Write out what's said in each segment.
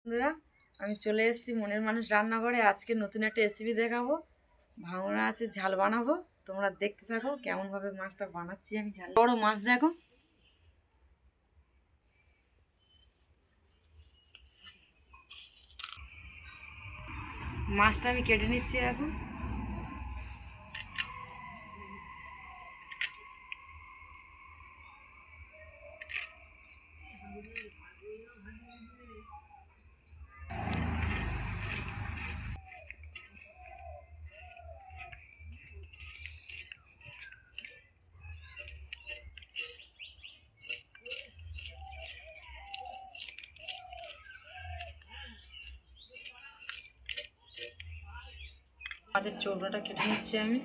বন্ধুরা, আমি চলে এসেছি মনের মানুষ রান্নাঘরে। আজকে নতুন একটা রেসিপি দেখাবো। ভাঙনা আছে, ঝাল বানাবো। তোমরা দেখতে থাকো কেমনভাবে মাছটা বানাচ্ছি আমি। ঝাল বড় মাছ দেখো, মাছটা আমি কেটে নিচ্ছি এখন। মাছের চৌড়াটা কেটে নিচ্ছি আমি।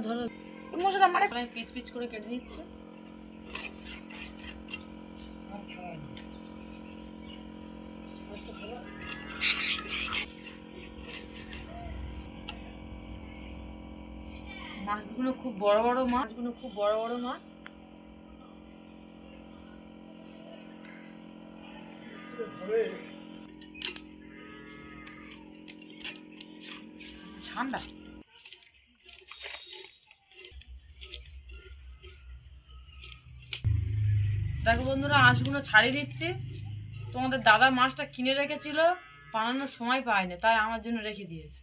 ধরো মশলা মানে আমি পিচ পিচ করে কেটে নিচ্ছি। মাছগুলো খুব বড় বড় মাছ। ঠান্ডা দেখো বন্ধুরা, আঁশগুলো ছাড়িয়ে দিচ্ছি। তোমাদের দাদা মাছটা কিনে রেখেছিল, বানানোর সময় পায়নি, তাই আমার জন্য রেখে দিয়েছে।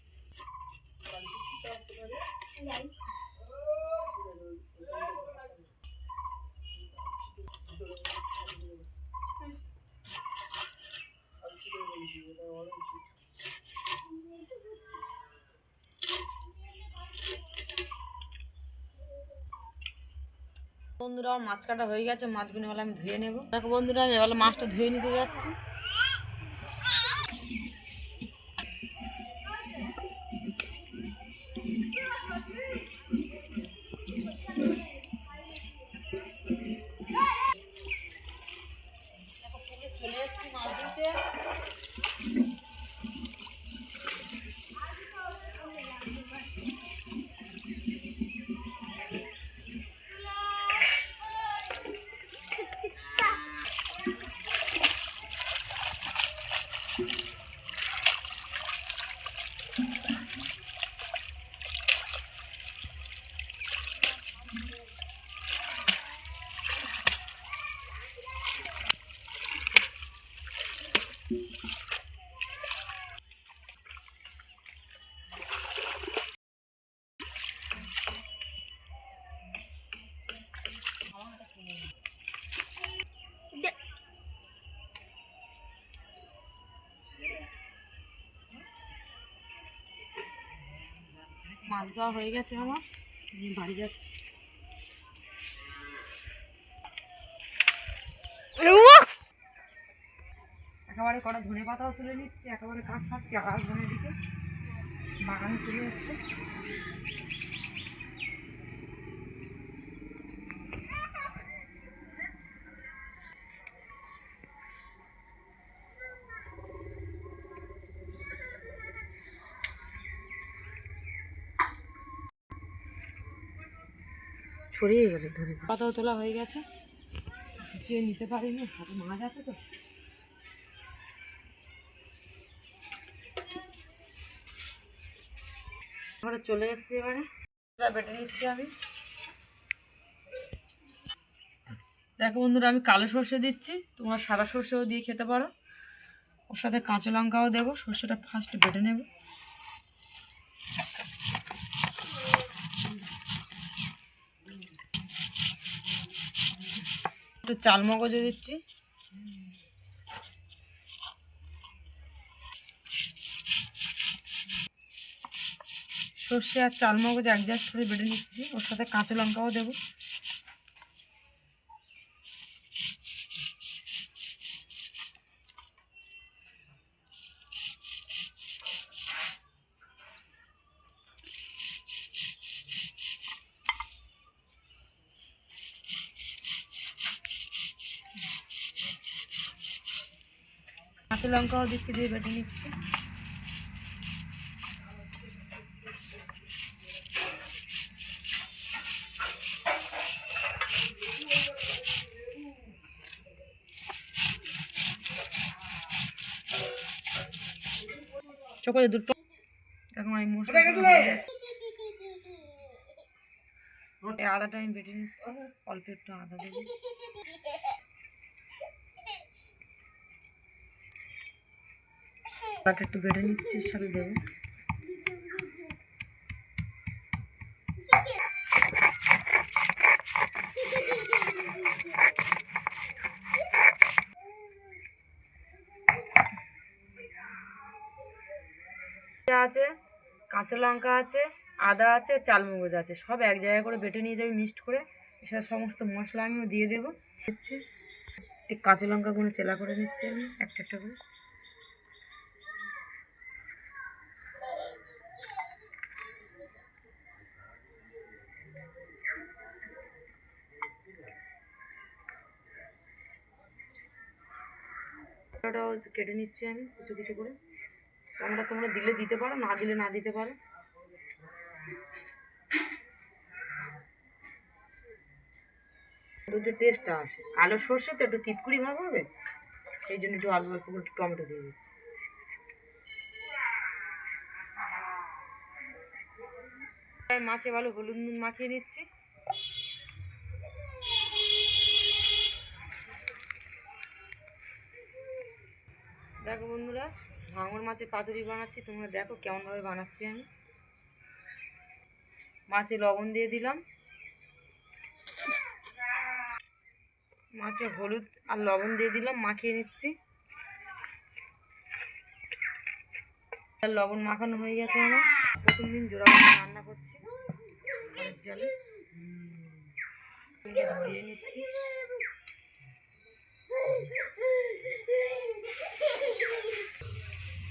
বন্ধুরা, মাছ কাটা হয়ে গেছে। মাছগুলো হলে আমি ধুয়ে নেব। দেখো বন্ধুরা, আমি এবার মাছটা ধুয়ে নিতে যাচ্ছি। চলে এসছি মাছ ধুতে। মাছ দেওয়া হয়ে গেছে আমার, বাড়ি যাচ্ছি। একেবারে কটা ধনে পাতাও তুলে নিচ্ছি, একেবারে কাজ সারছি। আকাশ ধনে দিকে বাগানে চলে এসছে। ছড়িয়ে গেছে, ধনে পাতাও তোলা হয়ে গেছে। কিছুই নিতে পারিনি, হাতে মাছ আছে তো। এবারে চলে এসছি, এবারে বেটে নিচ্ছি আমি। দেখো বন্ধুরা, আমি কালো সর্ষে দিচ্ছি, তোমরা সাদা সর্ষেও দিয়ে খেতে পারো। ওর সাথে কাঁচা লঙ্কাও দেবো। সর্ষেটা ফার্স্ট বেটে নেব। একটু চাল মগজও দিচ্ছি। সর্ষে আর চাল মগজ অ্যাডজাস্ট করে বেটে নিচ্ছি। ওর সাথে কাঁচা লঙ্কাও দেবো। কাঁচা লঙ্কাও দিচ্ছি, দিয়ে বেটে নিচ্ছি। করে দুটো এখন আমি মশলা আদাটা আমি বেটে নিচ্ছি, অল্প একটু আদা দেবো। আদাটা একটু বেটে নিচ্ছি, এর সাথে দেবো। আছে, কাঁচা লঙ্কা আছে, আদা আছে, চালমগজ আছে, সব এক জায়গায় করে বেটে নিয়ে যাবে মিক্সড করে। এসব সমস্ত মশলা আমিও দিয়ে দেবো। দিচ্ছি এই কাঁচা লঙ্কাগুলো চেলা করে নিচ্ছি আমি একটা একটা করে। ওটাও কেটে নিচ্ছি আমি কিছু কিছু করে। তোমরা দিলে দিতে পারো, না দিলে না দিতে পারো। যে টেস্টটা আসে, কালো সর্ষে তো একটু তিতকুড়ি ভাব হবে, সেই জন্য একটু আলু অল্প করে একটু টমেটো দিয়ে দিচ্ছি। মাছে ভালো হলুদ নুন মাখিয়ে নিচ্ছি। দেখো বন্ধুরা, ভাঙর মাছের পাতুরি বানাচ্ছি, তোমরা দেখো কেমনভাবে বানাচ্ছি আমি। মাছে লবণ দিয়ে দিলাম, মাছে হলুদ আর লবণ দিয়ে দিলাম, মাখিয়ে নিচ্ছি। লবণ মাখানো হয়ে গেছে আমার। প্রথম দিন জোড়া রান্না করছি জলে ধরিয়ে নিচ্ছি।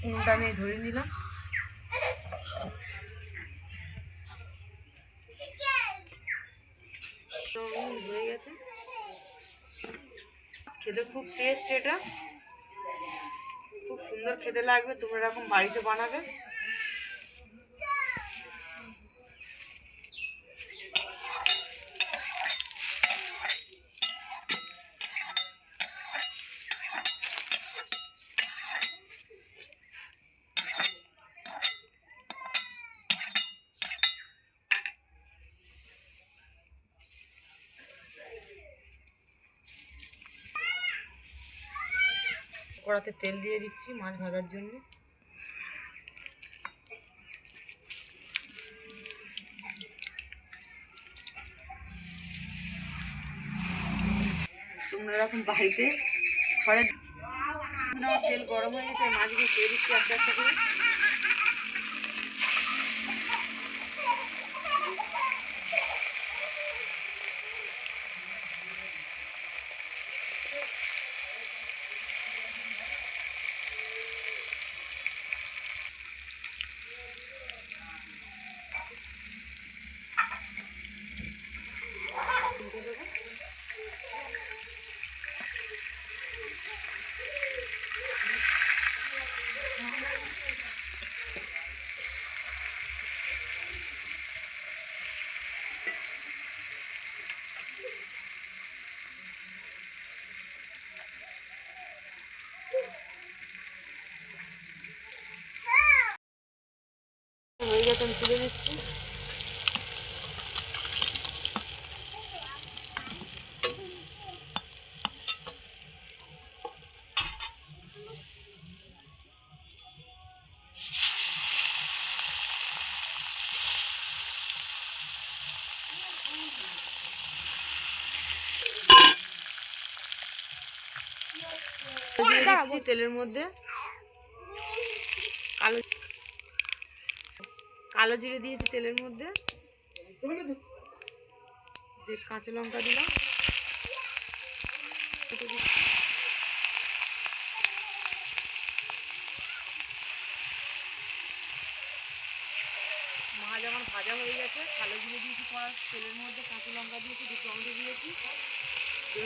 উনুনটা আমি ধরে নিলাম। তো ধরে গেছে, খেতে খুব টেস্ট, এটা খুব সুন্দর খেতে লাগবে। তোমরা এরকম বাড়িতে বানাবে। কড়াতে তেল দিয়ে দিচ্ছি মাছ ভাজার জন্য। তোমরা এরকম বাড়িতে ঘরে। তেল গরম হয়ে গেছে, মাছগুলো দিয়ে দিচ্ছি একটা একটা করে। হয়ে গেছে, আমি তুলে নিচ্ছি। তেলের মধ্যে কালো জিরে দিয়েছি তেলের মধ্যে, কাঁচা লঙ্কা দিলাম, মাছ আমার ভাজা হয়ে গেছে। কালো জিরে দিয়েছি তেলের মধ্যে, কাঁচা লঙ্কা দিয়েছি, দু টমেটো দিয়েছি।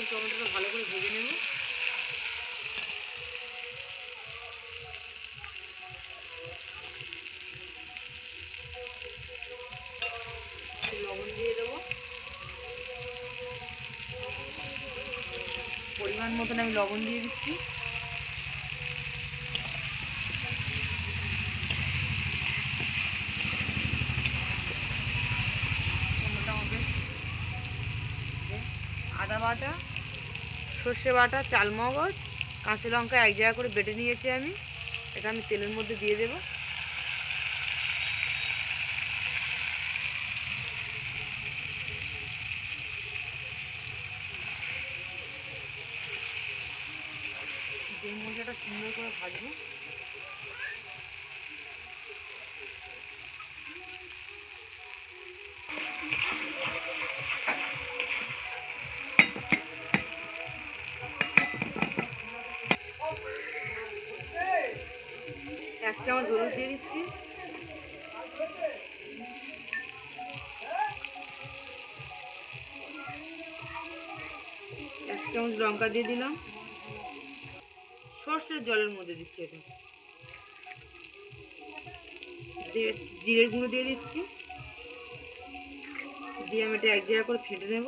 টমেটোটা ভালো করে ভেজে নেব। লবণ দিয়ে দেবো পরিমাণ মতন, আমি লবণ দিয়ে দিচ্ছি। বাটা, সর্ষে বাটা, চালমগজ, কাঁচা লঙ্কা এক জায়গা করে বেটে নিয়েছি আমি। এটা আমি তেলের মধ্যে দিয়ে দেব। এই মশলাটা সুন্দর করে ভাজবো। এক চামচ হলুদ দিয়ে দিচ্ছি, এক চামচ লঙ্কা দিয়ে দিলাম, সর্ষের জলের মধ্যে দিচ্ছি এটা, জিরের গুঁড়ো দিয়ে দিচ্ছি, দিয়ে আমি এটা এক জায়গা করে ফেটে নেব।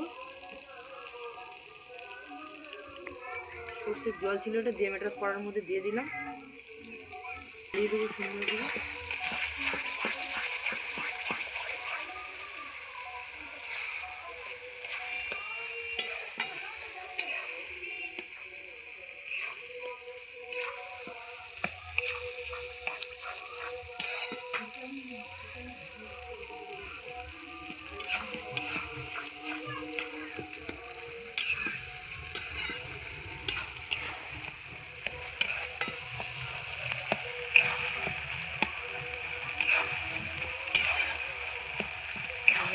সর্ষের জল ছিল এটা, দিয়ে আমি এটা কড়ার মধ্যে দিয়ে দিলাম, দিয়ে দেবো সুন্দর করে।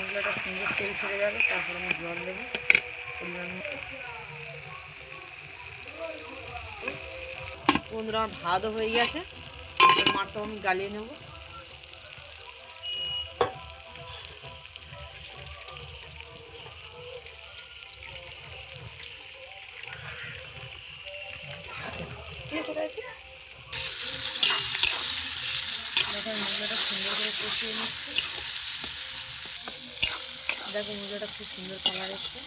মশলাটা সুন্দর তেল ছেড়ে যাবে, তারপরে আমি জল দেবো পরিমাণ মতো। বন্ধুরা আমার ভাতও হয়ে গেছে, মাঠটাও আমি জ্বালিয়ে নেব। দেখো মশলাটা সুন্দর করে কষিয়ে নিচ্ছি। দেখো মশলাটা খুব সুন্দর কালার এসছে।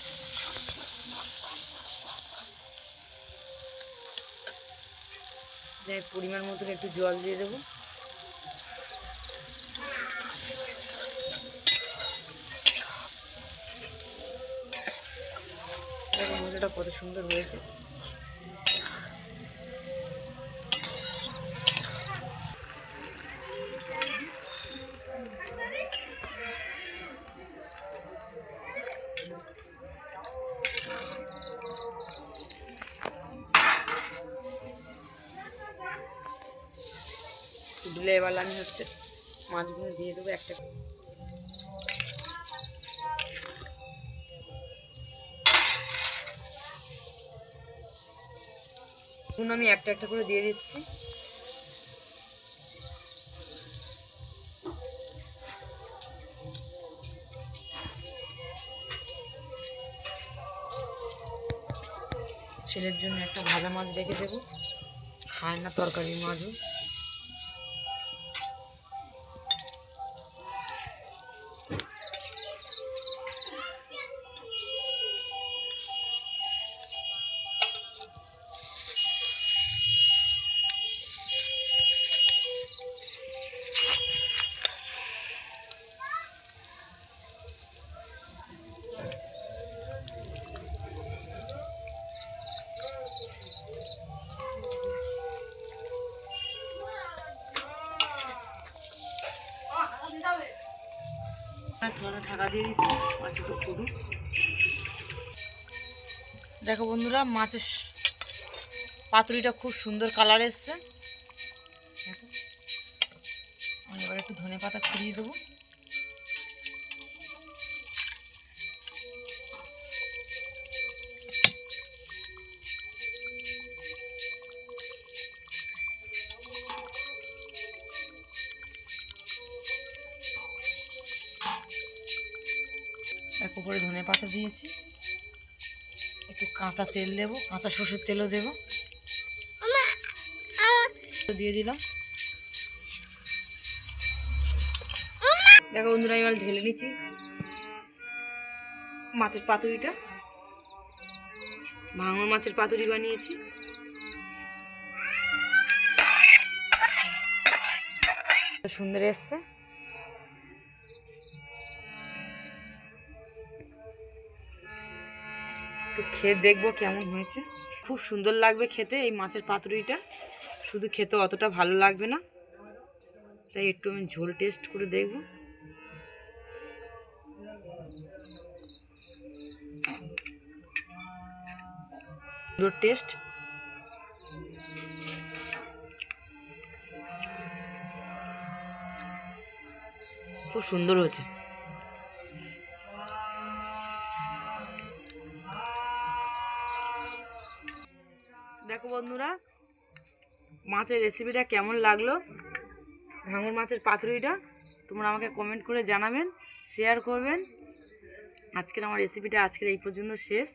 পরিমাণ মতন একটু জল দিয়ে দেবো। দেখো মশলাটা কত সুন্দর হয়েছে। দিলে এবার আমি হচ্ছে মাছগুলো দিয়ে দেবো একটা। নুন আমি একটা একটা করে দিয়ে দিচ্ছি। ছেলের জন্য একটা ভাজা মাছ রেখে দেবো, খায় না তরকারি মাছও। ঢাকা দিয়ে দিচ্ছি, মাছ একটু ফুটুক। দেখো বন্ধুরা মাছের পাতুরিটা খুব সুন্দর কালার এসছে। দেখো আমি এবার একটু ধনে পাতা ছড়িয়ে দেবো। এক উপরে ধনে পাতা দিয়েছি, একটু কাঁচা তেল দেবো, কাঁচা সর্ষের তেলও দেবো, দিয়ে দিলাম। দেখো বন্ধুরা এবার ঢেলে নিচ্ছি মাছের পাতুরিটা। ভাঙা মাছের পাতুরি বানিয়েছি। সুন্দর এসছে। তো খেয়ে দেখবো কেমন হয়েছে। খুব সুন্দর লাগবে খেতে এই মাছের পাতুরিটা, শুধু খেতে অতটা ভালো লাগবে না, তাই একটু আমি ঝোল টেস্ট করে দেখব। সুন্দর টেস্ট, খুব সুন্দর হয়েছে। দেখো বন্ধুরা, মাছের রেসিপিটা কেমন লাগলো, ভাঙর মাছের পাতুরিটা, তোমরা আমাকে কমেন্ট করে জানাবেন, শেয়ার করবেন। আজকের আমার রেসিপিটা আজকের এই পর্যন্ত শেষ।